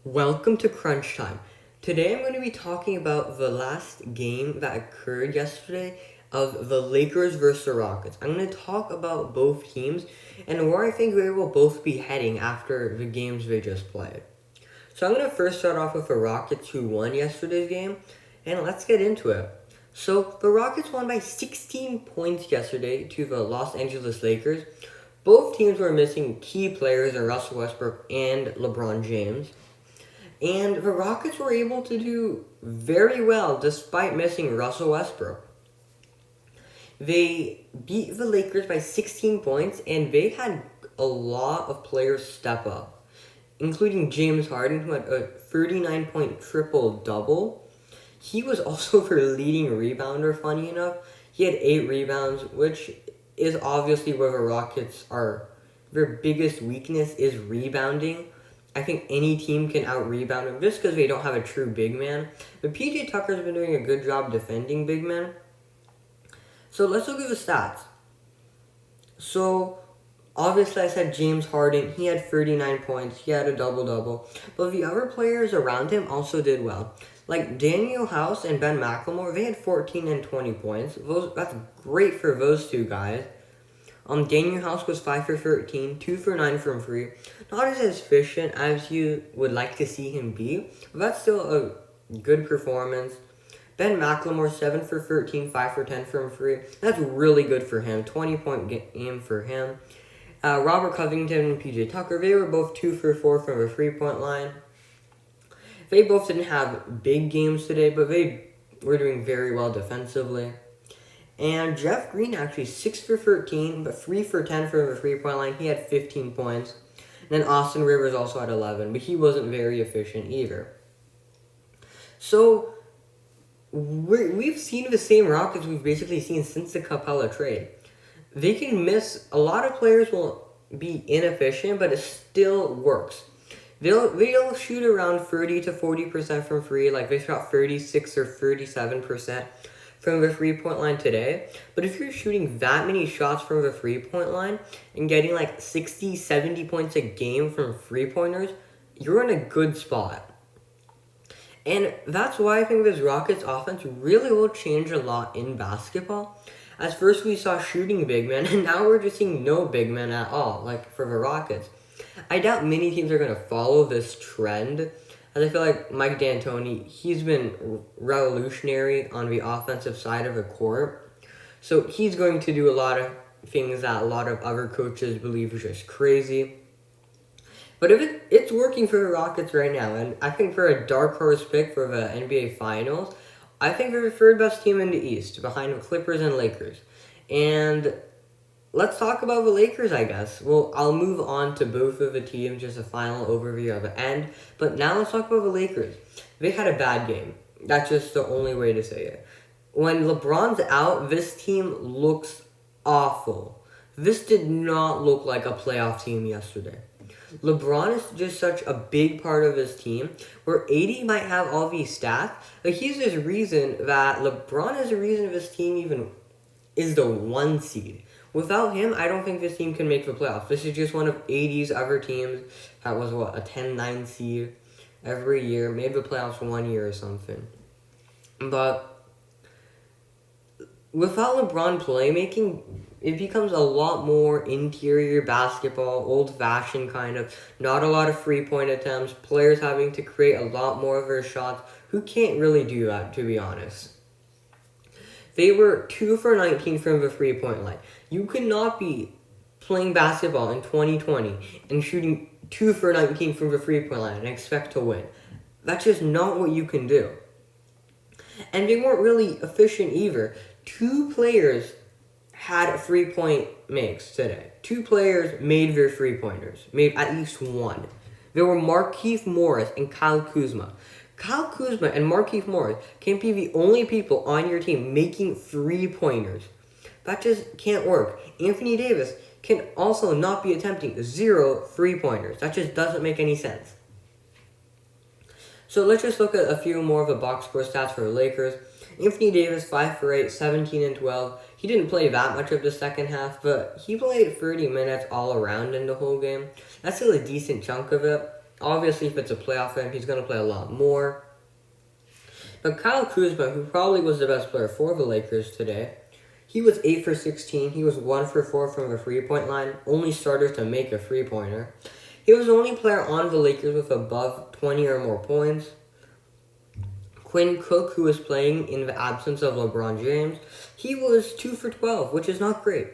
Welcome to Crunch Time. Today I'm going to be talking about the last game that occurred yesterday of the Lakers versus the Rockets. I'm going to talk about both teams and where I think they will both be heading after the games they just played. So I'm going to first start off with the Rockets who won yesterday's game, and let's get into it. So the Rockets won by 16 points yesterday to the Los Angeles Lakers. Both teams were missing key players in Russell Westbrook and LeBron James. And the Rockets were able to do very well despite missing Russell Westbrook. They beat the Lakers by 16 points, and they had a lot of players step up, including James Harden, who had a 39-point triple-double. He was also their leading rebounder, funny enough. He had 8 rebounds, which is obviously where the Rockets are. Their biggest weakness is rebounding. I think any team can out-rebound them just because they don't have a true big man. But PJ Tucker's been doing a good job defending big men. So let's look at the stats. So, obviously I said James Harden, he had 39 points, he had a double-double. But the other players around him also did well. Like Daniel House and Ben McLemore, they had 14 and 20 points. That's great for those two guys. Daniel House was 5 for 13, 2 for 9 from 3. Not as efficient as you would like to see him be, but that's still a good performance. Ben McLemore, 7 for 13, 5 for 10 from 3. That's really good for him. 20-point game for him. Robert Covington and PJ Tucker, they were both 2 for 4 from the 3-point line. They both didn't have big games today, but they were doing very well defensively. And Jeff Green actually 6 for 13, but 3 for 10 from the 3-point line. He had 15 points. And then Austin Rivers also had 11, but he wasn't very efficient either. So, we've seen the same Rockets we've basically seen since the Capella trade. They can miss, a lot of players will be inefficient, but it still works. They'll shoot around 30 to 40% from free, like they shot 36 or 37% from the 3-point line today. But if you're shooting that many shots from the 3-point line and getting like 60, 70 points a game from 3-pointers, you're in a good spot. And that's why I think this Rockets offense really will change a lot in basketball. As first we saw shooting big men, and now we're just seeing no big men at all, like for the Rockets. I doubt many teams are going to follow this trend, as I feel like Mike D'Antoni, he's been revolutionary on the offensive side of the court. So he's going to do a lot of things that a lot of other coaches believe is just crazy. But if it's working for the Rockets right now, and I think for a dark horse pick for the NBA Finals, I think they're the third best team in the East, behind the Clippers and Lakers. And let's talk about the Lakers, I guess. Well, I'll move on to both of the teams, just a final overview of the end. But now let's talk about the Lakers. They had a bad game. That's just the only way to say it. When LeBron's out, this team looks awful. This did not look like a playoff team yesterday. LeBron is just such a big part of his team, where AD might have all these stats. Like, he's this reason that LeBron is the reason this team even is the 1 seed. Without him, I don't think this team can make the playoffs. This is just one of AD's other teams that was, a 10-9 seed every year. Made the playoffs 1 year or something. But without LeBron playmaking, it becomes a lot more interior basketball, old-fashioned kind of. Not a lot of free-point attempts. Players having to create a lot more of their shots. Who can't really do that, to be honest? They were 2 for 19 from the 3-point line. You could not be playing basketball in 2020 and shooting 2 for 19 from the 3-point line and expect to win. That's just not what you can do. And they weren't really efficient either. 2 players had 3-point makes today. 2 players made their 3-pointers. Made at least one. There were Markieff Morris and Kyle Kuzma. Kyle Kuzma and Markieff Morris can't be the only people on your team making 3-pointers. That just can't work. Anthony Davis can also not be attempting 0 3-pointers. That just doesn't make any sense. So let's just look at a few more of the box score stats for the Lakers. Anthony Davis, 5 for 8, 17 and 12. He didn't play that much of the second half, but he played 30 minutes all around in the whole game. That's still a decent chunk of it. Obviously, if it's a playoff game, he's going to play a lot more. But Kyle Kuzma, who probably was the best player for the Lakers today, he was 8 for 16. He was 1 for 4 from the three-point line. Only starter to make a three-pointer. He was the only player on the Lakers with above 20 or more points. Quinn Cook, who was playing in the absence of LeBron James, he was 2 for 12, which is not great.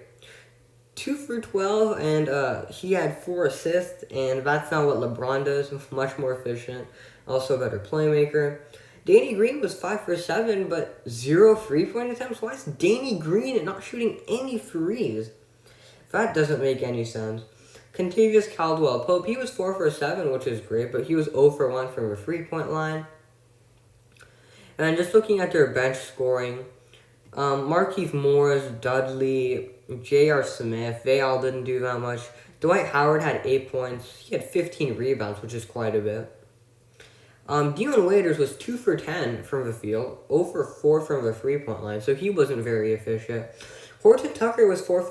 2 for 12, and he had 4 assists, and that's not what LeBron does. Much more efficient, also a better playmaker. Danny Green was 5 for 7, but 0 3-point attempts. Why is Danny Green not shooting any threes? That doesn't make any sense. Contavious Caldwell-Pope, he was 4 for 7, which is great, but he was 0 for 1 from the 3-point line. And just looking at their bench scoring, Markieff Morris, Dudley, J.R. Smith, they all didn't do that much. Dwight Howard had 8 points. He had 15 rebounds, which is quite a bit. Dion Waiters was 2 for 10 from the field, 0 for 4 from the 3-point line, so he wasn't very efficient. Horton Tucker was 4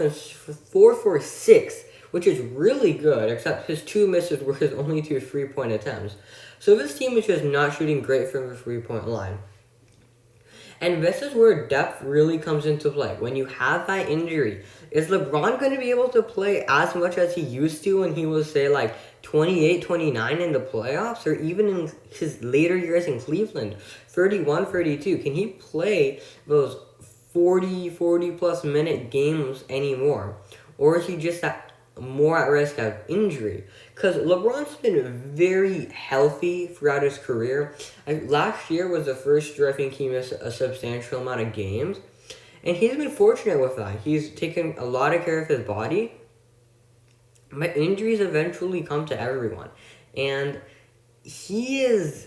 for 6, which is really good, except his 2 misses were his only 2 3-point attempts. So this team is just not shooting great from the 3-point line. And this is where depth really comes into play. When you have that injury, is LeBron going to be able to play as much as he used to when he was, say, like 28, 29 in the playoffs? Or even in his later years in Cleveland, 31, 32? Can he play those 40-plus minute games anymore? Or is he just more at risk of injury? Because LeBron's been very healthy throughout his career. Last year was the first year I think he missed a substantial amount of games. And he's been fortunate with that. He's taken a lot of care of his body. But injuries eventually come to everyone. And he is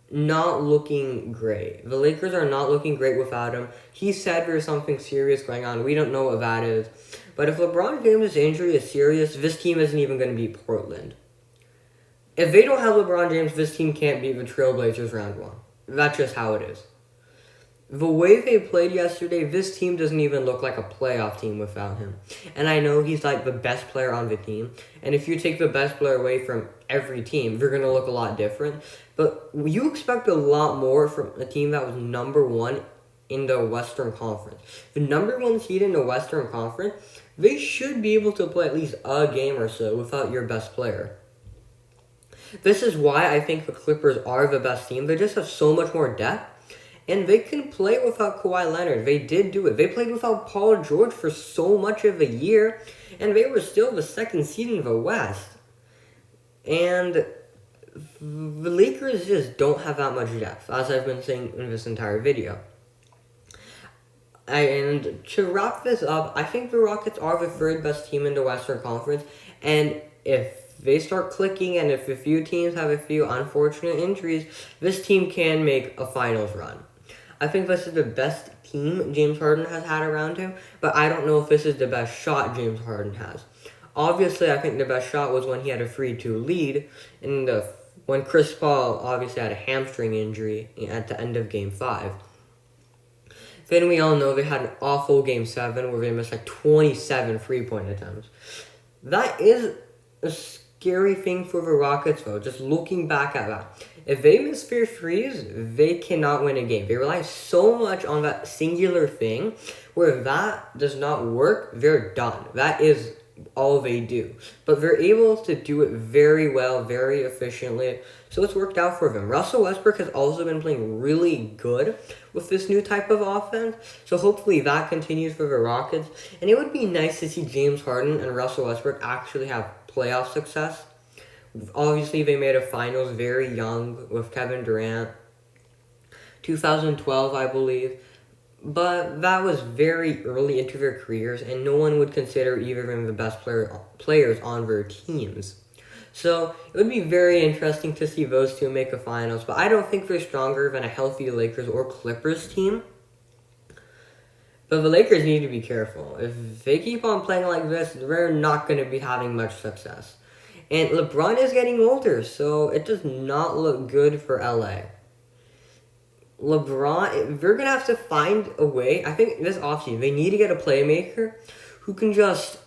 not looking great. The Lakers are not looking great without him. He said there's something serious going on. We don't know what that is. But if LeBron James' injury is serious, this team isn't even going to beat Portland. If they don't have LeBron James, this team can't beat the Trailblazers round 1. That's just how it is. The way they played yesterday, this team doesn't even look like a playoff team without him. And I know he's like the best player on the team. And if you take the best player away from every team, they're going to look a lot different. But you expect a lot more from a team that was number 1 in the Western Conference. The number 1 seed in the Western Conference, they should be able to play at least a game or so without your best player. This is why I think the Clippers are the best team. They just have so much more depth. And they can play without Kawhi Leonard. They did do it. They played without Paul George for so much of the year. And they were still the 2nd seed in the West. And the Lakers just don't have that much depth, as I've been saying in this entire video. And to wrap this up, I think the Rockets are the 3rd best team in the Western Conference. And if they start clicking and if a few teams have a few unfortunate injuries, this team can make a finals run. I think this is the best team James Harden has had around him, but I don't know if this is the best shot James Harden has. Obviously, I think the best shot was when he had a 3-2 lead, when Chris Paul obviously had a hamstring injury at the end of Game 5. Then we all know they had an awful Game 7 where they missed like 27 3-point attempts. That is a scary thing for the Rockets, though, just looking back at that. If they miss their threes, they cannot win a game. They rely so much on that singular thing, where if that does not work, they're done. That is all they do. But they're able to do it very well, very efficiently, so it's worked out for them. Russell Westbrook has also been playing really good with this new type of offense, so hopefully that continues for the Rockets. And it would be nice to see James Harden and Russell Westbrook actually have playoff success. Obviously, they made a finals very young with Kevin Durant. 2012, I believe. But that was very early into their careers, and no one would consider either of them the best players on their teams. So it would be very interesting to see those two make a finals, but I don't think they're stronger than a healthy Lakers or Clippers team. But the Lakers need to be careful. If they keep on playing like this, they're not going to be having much success. And LeBron is getting older, so it does not look good for LA. LeBron, they're going to have to find a way. I think this offseason, they need to get a playmaker who can just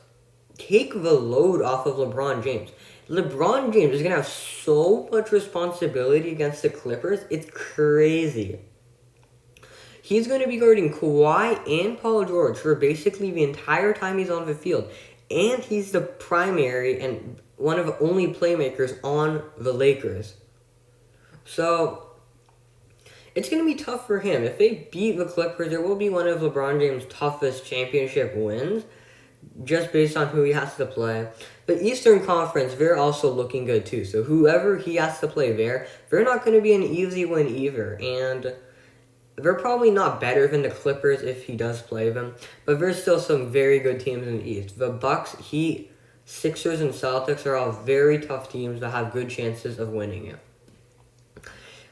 take the load off of LeBron James. LeBron James is going to have so much responsibility against the Clippers. It's crazy. He's going to be guarding Kawhi and Paul George for basically the entire time he's on the field. And he's the primary and one of the only playmakers on the Lakers. So, it's going to be tough for him. If they beat the Clippers, it will be one of LeBron James' toughest championship wins, just based on who he has to play. But Eastern Conference, they're also looking good too. So whoever he has to play there, they're not going to be an easy win either. And they're probably not better than the Clippers if he does play them. But there's still some very good teams in the East. The Bucks, Heat, Sixers, and Celtics are all very tough teams that have good chances of winning it.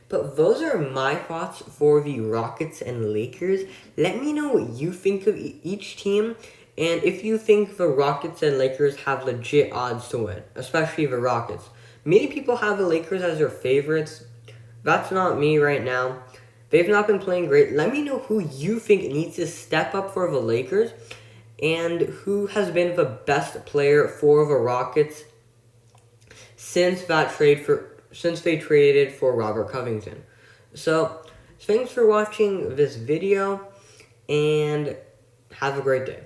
But those are my thoughts for the Rockets and Lakers. Let me know what you think of each team. And if you think the Rockets and Lakers have legit odds to win, especially the Rockets. Many people have the Lakers as their favorites. That's not me right now. They've not been playing great. Let me know who you think needs to step up for the Lakers and who has been the best player for the Rockets since they traded for Robert Covington. So, thanks for watching this video and have a great day.